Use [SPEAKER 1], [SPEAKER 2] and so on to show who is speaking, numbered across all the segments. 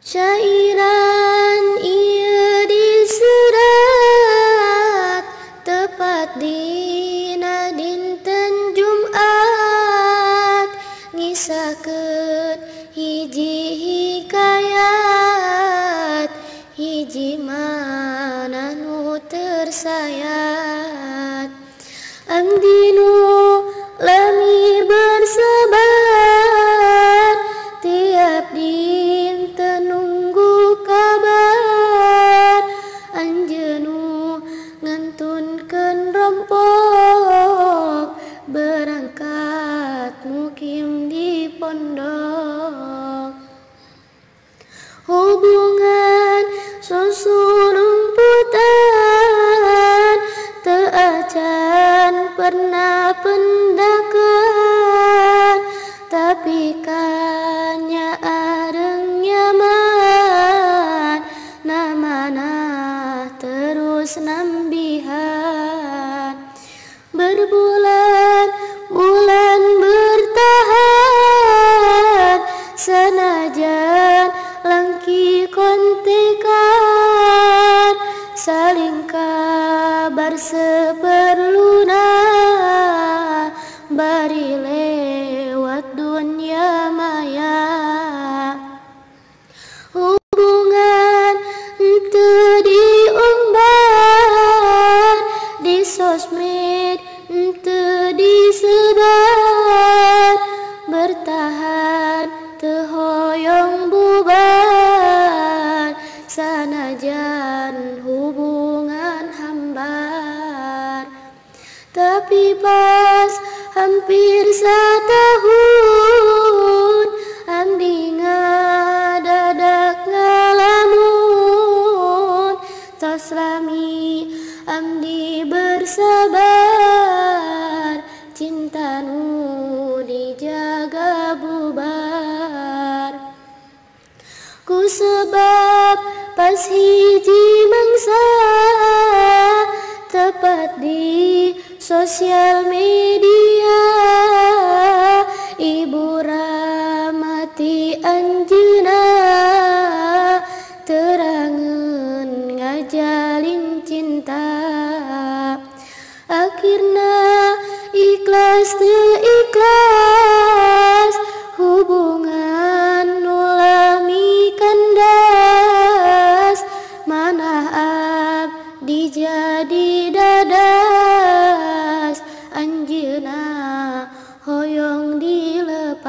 [SPEAKER 1] Syairan ieu diserat tepat dina dinten Jumat, ngisahkeun hiji hikayat, hiji mana nu tersayat. Abdi nu lami bersabar, tiap dinten nunggu kabar. Anjeun ngantunkeun rompok, berangkat mukim di pondok. Hubungan susulumputan teu acan pernah pendakan, tapi kanya areng nyaman, namana terus nambihan. Berbulan-bulan bertahan, sanajan langki kontekan, saling kabar seperluna, bari lewat dunia maya. Hubungan teu diumbar, di sosmed teu disebar, bertahan teu hoyong bubar, sanajan hubungan hambar. Tapi pas hampir satahun, abdi ngadadak ngalamun, tos lami abdi bersabar, cinta nu dijaga bubar. Ku sebab pas hiji mangsa, tepat di sosial media, ibu ramati anjeuna terangeun ngajalin cinta. Akhirna ikhlas teu ikhlas, hubungan nu lami kandas, manah abdi jadi dadas, anjeunna hoyong dilepas.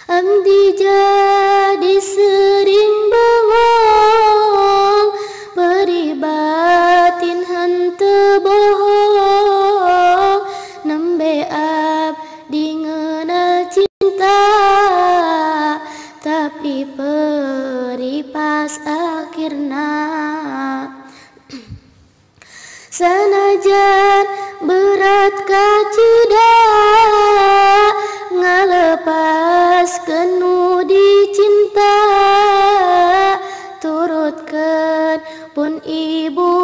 [SPEAKER 1] Abdi jadi sering bengong, beri batin henteu bohong, nembe abdi ngeunah cinta, tapi peri pas akhirna. Sanajan berat kacida, ngalepaskeun nu dicinta, turutkeun pun ibu